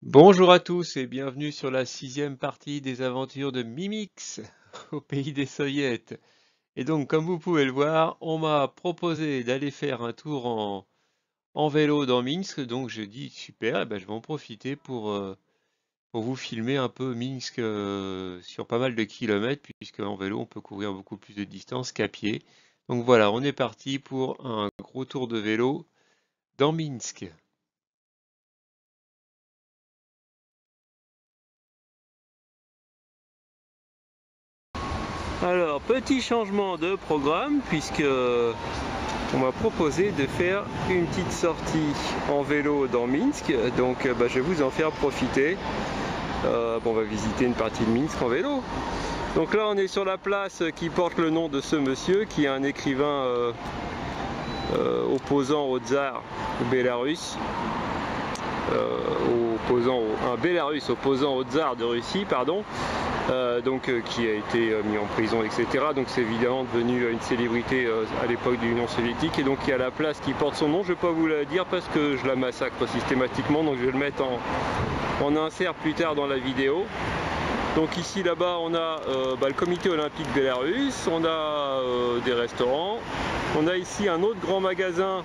Bonjour à tous et bienvenue sur la sixième partie des aventures de Mimix au pays des Soviets. Et donc, comme vous pouvez le voir, on m'a proposé d'aller faire un tour en vélo dans Minsk. Donc, je dis super, eh ben, je vais en profiter pour vous filmer un peu Minsk sur pas mal de kilomètres, puisque en vélo, on peut couvrir beaucoup plus de distance qu'à pied. Donc voilà, on est parti pour un gros tour de vélo dans Minsk. Alors, petit changement de programme puisque on m'a proposé de faire une petite sortie en vélo dans Minsk. Donc, je vais vous en faire profiter. On va visiter une partie de Minsk en vélo. Donc là, on est sur la place qui porte le nom de ce monsieur qui est un écrivain opposant au tsar bélarusse. Un Bélarus opposant au tsar de Russie, pardon, qui a été mis en prison, etc. Donc c'est évidemment devenu une célébrité à l'époque de l'Union soviétique. Et donc il y a la place qui porte son nom. Je ne vais pas vous la dire parce que je la massacre systématiquement, donc je vais le mettre en insert plus tard dans la vidéo. Donc ici, là-bas, on a le comité olympique bélarus, on a des restaurants, on a ici un autre grand magasin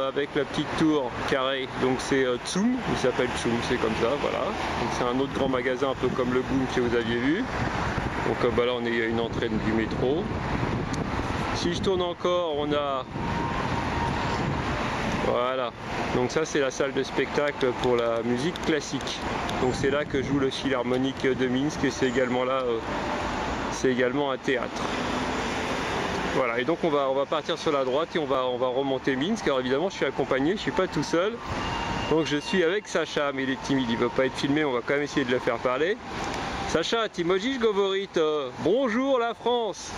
avec la petite tour carrée, donc c'est Tsum, il s'appelle Tsum, c'est comme ça, voilà. Donc c'est un autre grand magasin un peu comme le Boom que vous aviez vu. Donc là on est à une entrée du métro. Si je tourne encore, on a... Voilà, donc ça c'est la salle de spectacle pour la musique classique. Donc c'est là que joue le Philharmonique de Minsk et c'est également là, c'est également un théâtre. Voilà, et donc on va partir sur la droite et on va remonter Minsk. Alors évidemment, je suis accompagné, je suis pas tout seul. Donc je suis avec Sacha, mais il est timide, il ne veut pas être filmé, on va quand même essayer de le faire parler. Sacha, tu możesz говорить bonjour la France.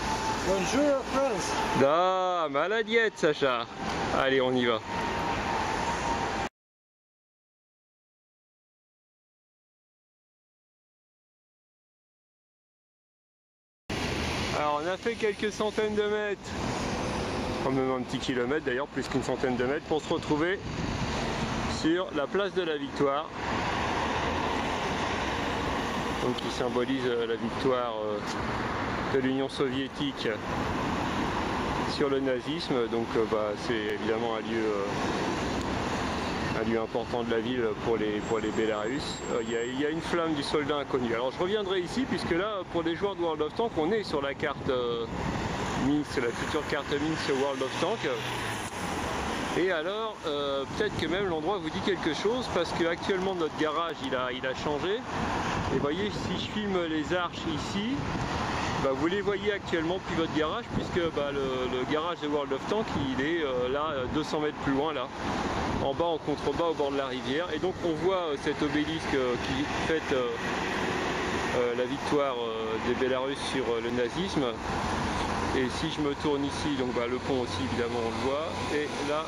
Bonjour la France. Da, maladiette Sacha. Allez, on y va. Alors on a fait quelques centaines de mètres, quand même un petit kilomètre d'ailleurs, plus qu'une centaine de mètres, pour se retrouver sur la place de la Victoire, donc qui symbolise la victoire de l'Union soviétique sur le nazisme. Donc c'est évidemment un lieu important de la ville pour les Bélarus. Il y a une flamme du soldat inconnu. Alors je reviendrai ici puisque là, pour les joueurs de World of Tanks, on est sur la carte Minsk, la future carte Minsk World of Tanks. Et alors, peut-être que même l'endroit vous dit quelque chose parce qu'actuellement notre garage il a changé. Et vous voyez, si je filme les arches ici, vous les voyez actuellement depuis votre garage puisque le garage de World of Tanks il est là 200 mètres plus loin là, en bas en contrebas au bord de la rivière. Et donc on voit cet obélisque qui fête la victoire des Bélarus sur le nazisme. Et si je me tourne ici, donc le pont aussi évidemment on le voit. Et là,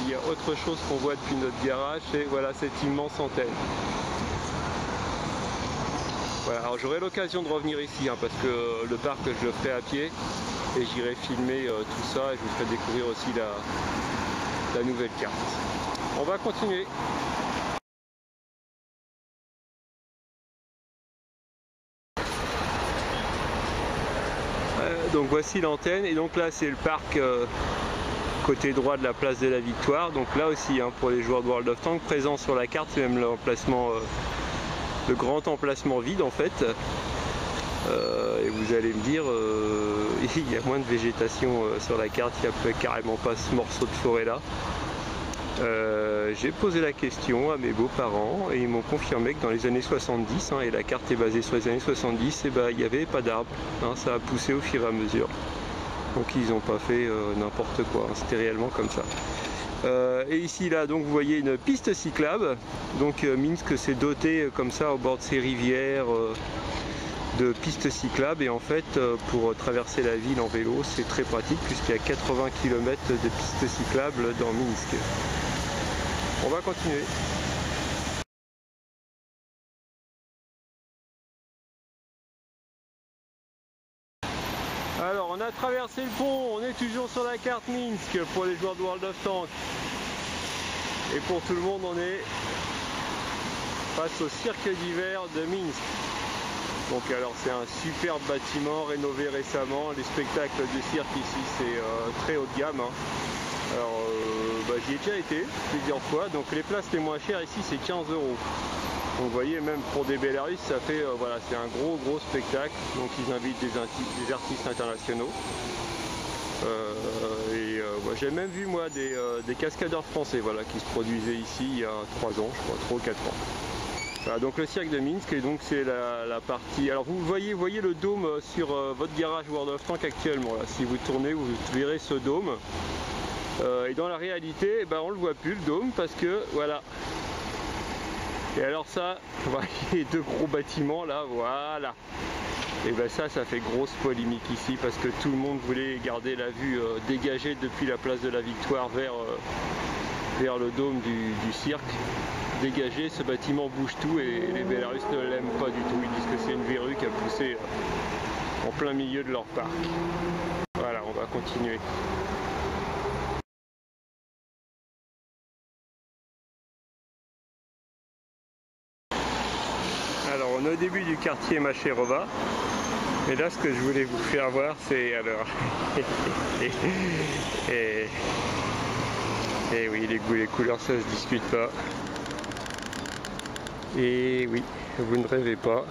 il y a autre chose qu'on voit depuis notre garage, c'est voilà cette immense antenne. Voilà, alors j'aurai l'occasion de revenir ici parce que le parc je le ferai à pied et j'irai filmer tout ça et je vous ferai découvrir aussi la nouvelle carte. On va continuer. Donc voici l'antenne et donc là c'est le parc côté droit de la place de la Victoire. Donc là aussi pour les joueurs de World of Tanks présents sur la carte, c'est même l'emplacement, le grand emplacement vide en fait. Et vous allez me dire, il y a moins de végétation sur la carte, il n'y a carrément pas ce morceau de forêt là. J'ai posé la question à mes beaux-parents et ils m'ont confirmé que dans les années 70, et la carte est basée sur les années 70, il n'y avait pas d'arbres, ça a poussé au fur et à mesure. Donc ils n'ont pas fait n'importe quoi, c'était réellement comme ça. Et ici là donc vous voyez une piste cyclable, donc Minsk s'est doté comme ça au bord de ces rivières de pistes cyclables et en fait pour traverser la ville en vélo c'est très pratique puisqu'il y a 80 km de pistes cyclables dans Minsk. On va continuer. Alors on a traversé le pont, on est toujours sur la carte Minsk pour les joueurs de World of Tanks. Et pour tout le monde, on est face au cirque d'hiver de Minsk. Donc alors c'est un superbe bâtiment rénové récemment. Les spectacles de cirque ici c'est très haut de gamme. Hein. Alors j'y ai déjà été plusieurs fois. Donc les places les moins chères ici c'est 15 €. Donc vous voyez, même pour des Bélarus ça fait voilà, c'est un gros spectacle. Donc ils invitent des artistes internationaux. J'ai même vu moi des cascadeurs français voilà, qui se produisaient ici il y a 3 ans, je crois, 3 ou 4 ans. Voilà, donc le cirque de Minsk, et donc c'est la partie. Alors vous voyez le dôme sur votre garage World of Tanks actuellement. Là. Si vous tournez, vous verrez ce dôme. Et dans la réalité, on le voit plus le dôme parce que voilà. Et alors ça, vous voyez deux gros bâtiments là, voilà. Et ça fait grosse polémique ici parce que tout le monde voulait garder la vue dégagée depuis la place de la Victoire vers le dôme du cirque. Dégagé, ce bâtiment bouge tout et les Bélarusses ne l'aiment pas du tout. Ils disent que c'est une verrue qui a poussé en plein milieu de leur parc. Voilà, on va continuer. Alors on est au début du quartier Macherova. Mais là, ce que je voulais vous faire voir, c'est alors. et oui, les goûts et les couleurs, ça se discute pas. Et oui, vous ne rêvez pas.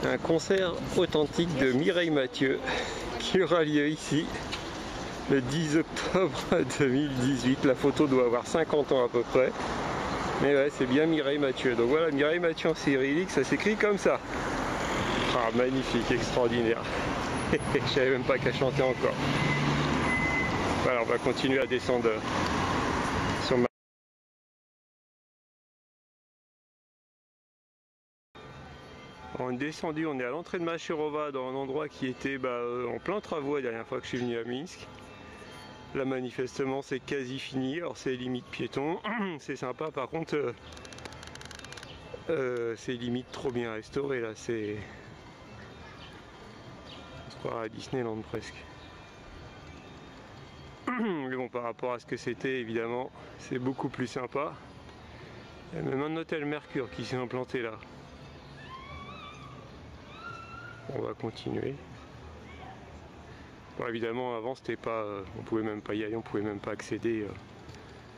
Un concert authentique de Mireille Mathieu qui aura lieu ici le 10 octobre 2018. La photo doit avoir 50 ans à peu près. Mais ouais, c'est bien Mireille Mathieu. Donc voilà, Mireille Mathieu en cyrillique, ça s'écrit comme ça. Ah, magnifique, extraordinaire. Je savais même pas qu'à chanter encore. Voilà, on va continuer à descendre sur ma... On est descendu, on est à l'entrée de Macherova dans un endroit qui était en plein travaux la dernière fois que je suis venu à Minsk. Là manifestement c'est quasi fini, alors c'est limite piéton, c'est sympa, par contre c'est limite trop bien restauré là, c'est... On se croirait à Disneyland presque. Mais bon, par rapport à ce que c'était, évidemment, c'est beaucoup plus sympa. Il y a même un hôtel Mercure qui s'est implanté là. On va continuer. Bon, évidemment, avant, c'était pas, on pouvait même pas y aller, on pouvait même pas accéder.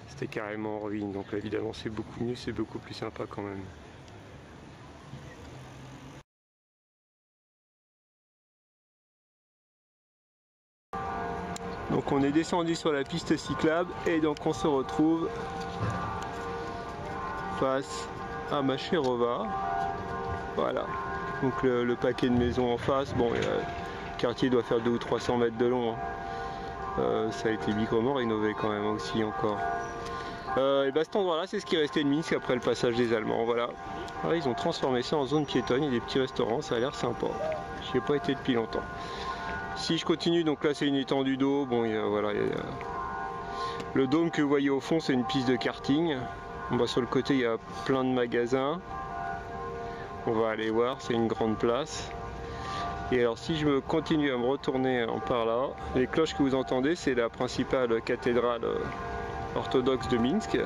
C'était carrément en ruine. Donc là, évidemment, c'est beaucoup mieux, c'est beaucoup plus sympa quand même. Donc on est descendu sur la piste cyclable et donc on se retrouve face à Macherova. Voilà, donc le paquet de maisons en face. Bon, le quartier doit faire 200 ou 300 mètres de long. Hein. Ça a été bigrement rénové quand même aussi encore. Et cet endroit-là, c'est ce qui restait de Minsk après le passage des Allemands. Voilà. Alors, ils ont transformé ça en zone piétonne, il y a des petits restaurants, ça a l'air sympa. J'y ai pas été depuis longtemps. Si je continue, donc là c'est une étendue d'eau, bon voilà, le dôme que vous voyez au fond c'est une piste de karting. Sur le côté il y a plein de magasins, on va aller voir, c'est une grande place. Et alors si je continue à me retourner par là, les cloches que vous entendez c'est la principale cathédrale orthodoxe de Minsk.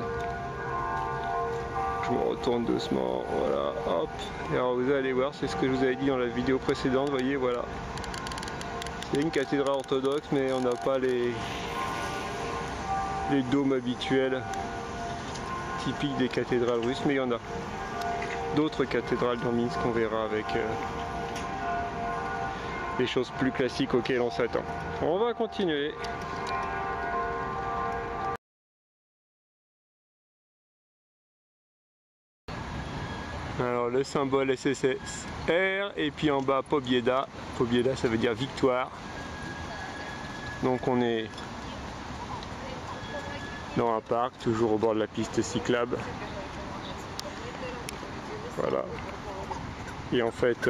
Je me retourne doucement, voilà, hop, et alors vous allez voir, c'est ce que je vous avais dit dans la vidéo précédente, vous voyez, voilà. C'est une cathédrale orthodoxe, mais on n'a pas les dômes habituels typiques des cathédrales russes, mais il y en a d'autres cathédrales dans Minsk qu'on verra avec des choses plus classiques auxquelles on s'attend. On va continuer. Alors le symbole SSR et puis en bas Pobieda. Pobieda ça veut dire victoire. Donc on est dans un parc, toujours au bord de la piste cyclable. Voilà. Et en fait,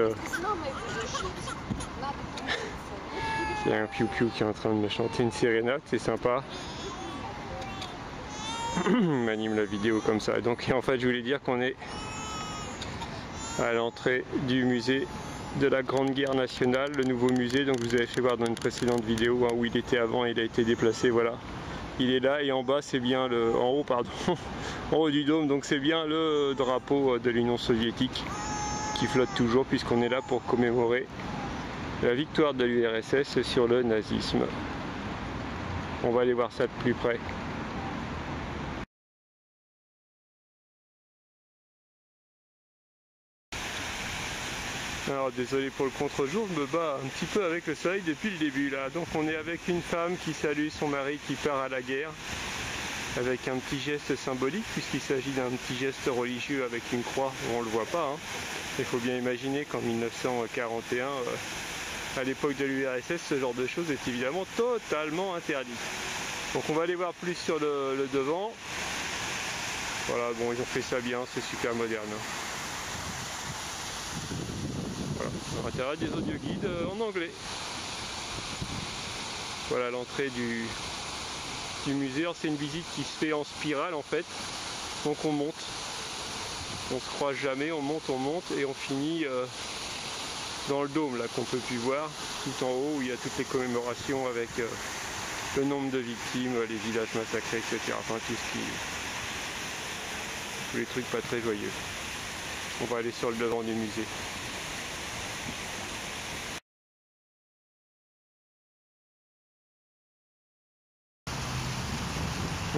il y a un piou-piou qui est en train de me chanter une sérénade, c'est sympa. M'anime la vidéo comme ça. Donc en fait je voulais dire qu'on est à l'entrée du musée de la Grande Guerre nationale, le nouveau musée, donc vous avez fait voir dans une précédente vidéo où il était avant, il a été déplacé, voilà. il est là, et en bas c'est bien le, en haut pardon, en haut du dôme, donc c'est bien le drapeau de l'Union soviétique qui flotte toujours, puisqu'on est là pour commémorer la victoire de l'URSS sur le nazisme. On va aller voir ça de plus près. Alors désolé pour le contre-jour, je me bats un petit peu avec le soleil depuis le début là. Donc on est avec une femme qui salue son mari qui part à la guerre, avec un petit geste symbolique, puisqu'il s'agit d'un petit geste religieux avec une croix. On le voit pas, hein. Il faut bien imaginer qu'en 1941, à l'époque de l'URSS, ce genre de choses est évidemment totalement interdit. Donc on va aller voir plus sur le devant. Voilà, bon, ils ont fait ça bien, c'est super moderne. Voilà, à l'intérieur des audioguides en anglais. Voilà l'entrée du musée. C'est une visite qui se fait en spirale en fait. Donc on monte. On se croise jamais, on monte et on finit dans le dôme là qu'on peut plus voir, tout en haut où il y a toutes les commémorations avec le nombre de victimes, les villages massacrés, etc. Enfin tous les trucs pas très joyeux. On va aller sur le devant du musée.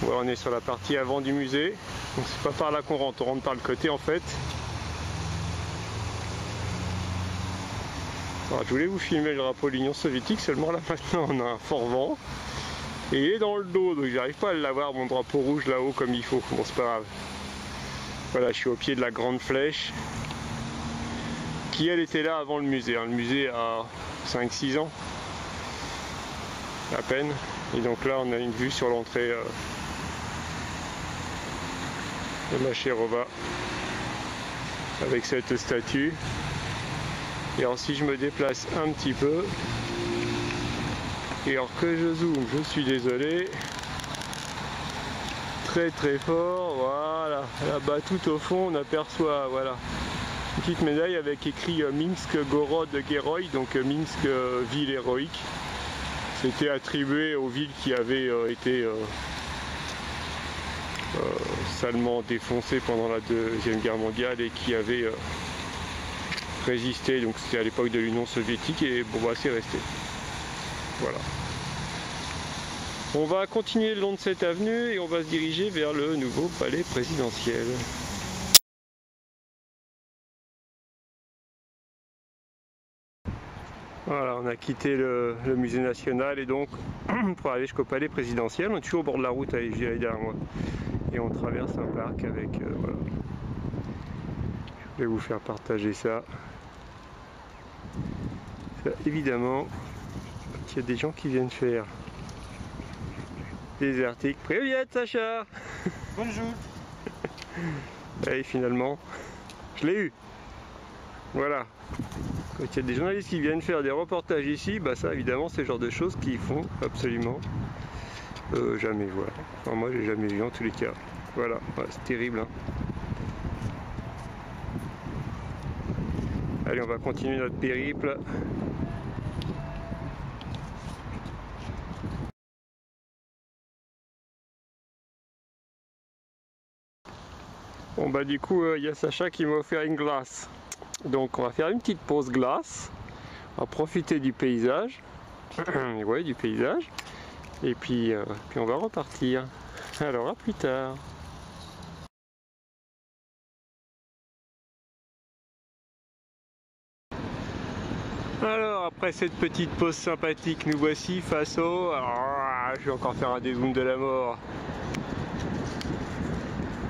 Voilà, on est sur la partie avant du musée, donc c'est pas par là qu'on rentre, on rentre par le côté en fait. Alors, je voulais vous filmer le drapeau de l'Union soviétique, seulement là maintenant on a un fort vent et il est dans le dos, donc j'arrive pas à l'avoir mon drapeau rouge là-haut comme il faut. Bon, c'est pas grave. Voilà, je suis au pied de la grande flèche qui elle était là avant le musée. Le musée a 5-6 ans à peine, et donc là on a une vue sur l'entrée de Macherova avec cette statue. Et alors si je me déplace un petit peu, et alors que je zoome, je suis désolé, très très fort, voilà, là-bas tout au fond on aperçoit, voilà, une petite médaille avec écrit Minsk Gorod Geroi, donc Minsk ville héroïque. C'était attribué aux villes qui avaient été salement défoncées pendant la Deuxième Guerre mondiale et qui avaient résisté, donc c'était à l'époque de l'Union soviétique, et bon bah c'est resté. Voilà. On va continuer le long de cette avenue et on va se diriger vers le nouveau palais présidentiel. Voilà, on a quitté le musée national et donc pour aller jusqu'au palais présidentiel, on est toujours au bord de la route, allez, j'y allais derrière moi. Et on traverse un parc avec, voilà. Je vais vous faire partager ça. Ça, évidemment, il y a des gens qui viennent faire des articles. Привет, Sacha. Bonjour. Et finalement, je l'ai eu. Voilà. Quand il y a des journalistes qui viennent faire des reportages ici, bah ça évidemment c'est le genre de choses qu'ils font absolument jamais voir. Enfin, moi j'ai jamais vu en tous les cas. Voilà, ouais, c'est terrible. Hein. Allez, on va continuer notre périple. Bon bah du coup il y a Sacha qui m'a offert une glace. Donc on va faire une petite pause glace. On va profiter du paysage. Ouais, du paysage. Et puis on va repartir. Alors à plus tard. Alors après cette petite pause sympathique, nous voici face au... Alors, je vais encore faire un dézoom de la mort.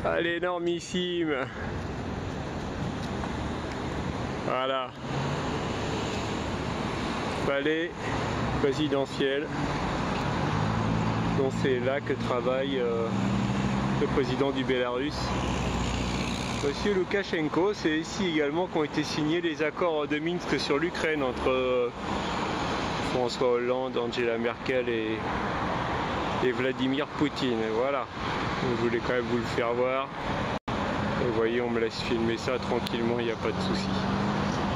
À l'énormissime. Voilà. Palais présidentiel. Donc c'est là que travaille le président du Bélarus, Monsieur Loukachenko. C'est ici également qu'ont été signés les accords de Minsk sur l'Ukraine entre François Hollande, Angela Merkel et Vladimir Poutine. Voilà. Donc, je voulais quand même vous le faire voir. Vous voyez, on me laisse filmer ça tranquillement, il n'y a pas de souci.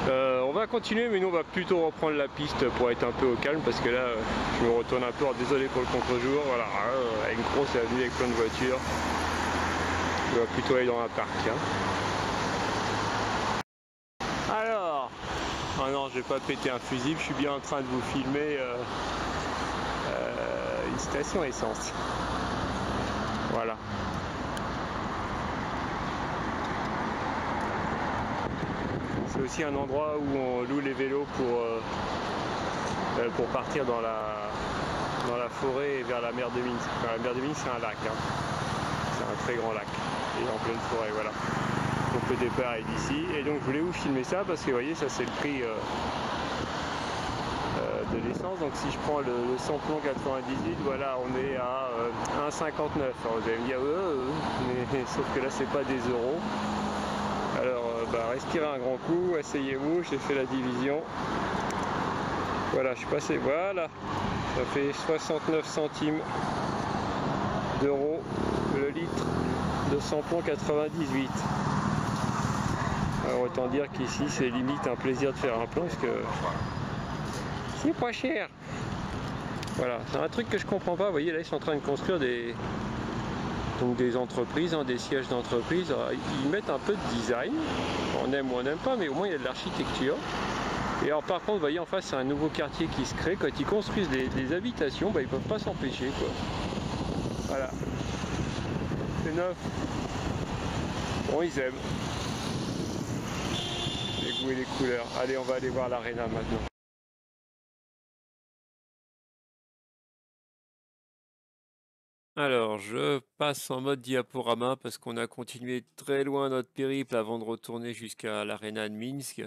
On on va continuer, mais nous on va plutôt reprendre la piste pour être un peu au calme, parce que là je me retourne un peu, alors désolé pour le contre-jour, voilà, une grosse avenue avec plein de voitures. On va plutôt aller dans un parc. Hein. Alors, oh non, je vais pas péter un fusible, je suis bien en train de vous filmer une station essence. Voilà. C'est aussi un endroit où on loue les vélos pour partir dans la forêt et vers la mer de Minsk. Enfin, la mer de Minsk, c'est un lac. Hein. C'est un très grand lac. Et en pleine forêt, voilà. Donc le départ est d'ici. Et donc je voulais vous filmer ça parce que vous voyez, ça c'est le prix de l'essence. Donc si je prends le samplon 98, voilà, on est à 1,59. Alors vous allez me dire, mais sauf que là c'est pas des euros. Alors respirez un grand coup, asseyez-vous, j'ai fait la division. Voilà, je suis passé, voilà, ça fait 69 centimes d'euros le litre de samplon 98. Alors autant dire qu'ici c'est limite un plaisir de faire un plan parce que c'est pas cher. Voilà, c'est un truc que je comprends pas, vous voyez là ils sont en train de construire des entreprises, hein, des sièges d'entreprise. Ils mettent un peu de design, on aime ou on n'aime pas, mais au moins il y a de l'architecture. Et alors par contre, vous voyez en face c'est un nouveau quartier qui se crée, quand ils construisent des habitations, ils peuvent pas s'empêcher quoi. Voilà. C'est neuf. Bon, ils aiment. Les goûts et les couleurs. Allez, on va aller voir l'aréna maintenant. Alors, je passe en mode diaporama parce qu'on a continué très loin notre périple avant de retourner jusqu'à l'aréna de Minsk.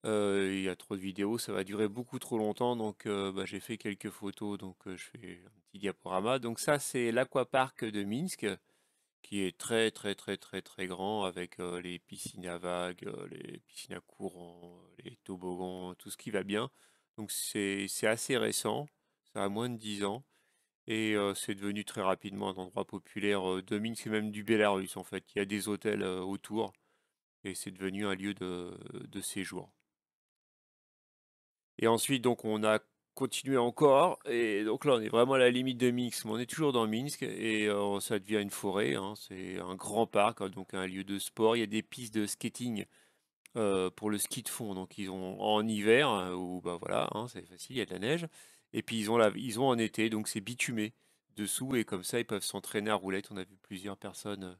Il y a trop de vidéos, ça va durer beaucoup trop longtemps, donc j'ai fait quelques photos, donc je fais un petit diaporama. Donc ça, c'est l'aquapark de Minsk, qui est très très très très très grand, avec les piscines à vagues, les piscines à courant, les toboggans, tout ce qui va bien. Donc c'est assez récent, ça a moins de 10 ans. Et c'est devenu très rapidement un endroit populaire de Minsk et même du Bélarus en fait. Il y a des hôtels autour et c'est devenu un lieu de séjour. Et ensuite donc on a continué encore et donc là on est vraiment à la limite de Minsk, mais on est toujours dans Minsk et ça devient une forêt, hein. C'est un grand parc, hein, donc un lieu de sport. Il y a des pistes de skating pour le ski de fond, donc ils ont en hiver où voilà, hein, c'est facile, il y a de la neige. Et puis ils ont en été, donc c'est bitumé dessous et comme ça ils peuvent s'entraîner à roulette. On a vu plusieurs personnes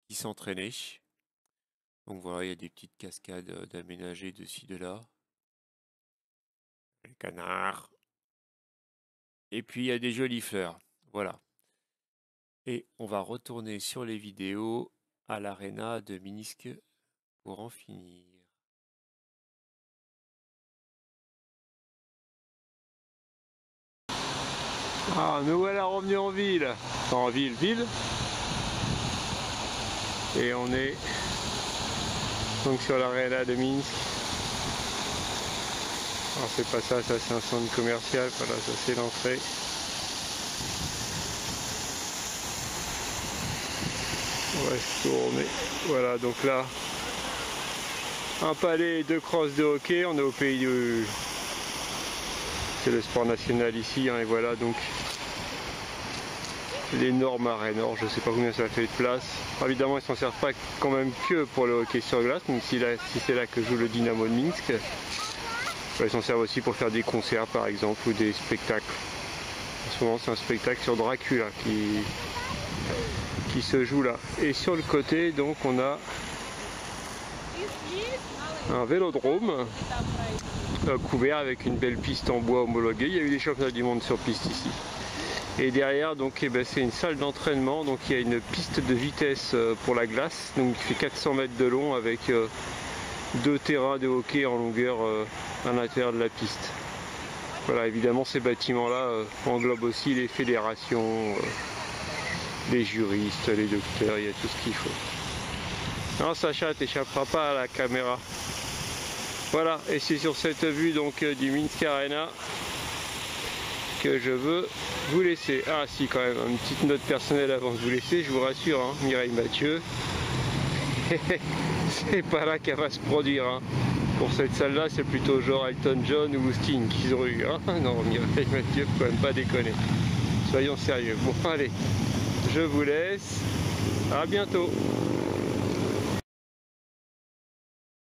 qui s'entraînaient. Donc voilà, il y a des petites cascades d'aménagées de ci, de là. Les canards. Et puis il y a des jolies fleurs. Voilà. Et on va retourner sur les vidéos à l'aréna de Minsk pour en finir. Ah, nous voilà revenus en ville. Enfin, en ville. Et on est donc sur l'aréna de Minsk. Alors c'est pas ça, c'est un centre commercial. Voilà, ça c'est l'entrée. On va se tourner. Voilà, donc là, un palais et 2 crosses de hockey. On est au pays du... C'est le sport national ici, hein, et voilà donc l'énorme arène. Alors je sais pas combien ça fait de place. Alors, évidemment ils s'en servent pas quand même que pour le hockey sur glace, même si c'est là que joue le Dynamo de Minsk. Ils s'en servent aussi pour faire des concerts par exemple ou des spectacles. En ce moment c'est un spectacle sur Dracula qui se joue là. Et sur le côté donc on a un vélodrome couvert avec une belle piste en bois homologuée. Il y a eu des championnats du monde sur piste ici. Et derrière donc c'est une salle d'entraînement, donc il y a une piste de vitesse pour la glace, donc qui fait 400 mètres de long avec 2 terrains de hockey en longueur à l'intérieur de la piste. Voilà, évidemment ces bâtiments là englobent aussi les fédérations, les juristes, les docteurs, il y a tout ce qu'il faut. Non, Sacha, t'échapperas pas à la caméra. Voilà, et c'est sur cette vue donc du Minsk Arena que je veux vous laisser. Ah si, quand même, une petite note personnelle avant de vous laisser, je vous rassure, hein, Mireille Mathieu, c'est pas là qu'elle va se produire. Hein. Pour cette salle-là, c'est plutôt genre Elton John ou Sting qui se rue. Hein, non, Mireille Mathieu, faut quand même pas déconner. Soyons sérieux. Bon, allez, je vous laisse. À bientôt.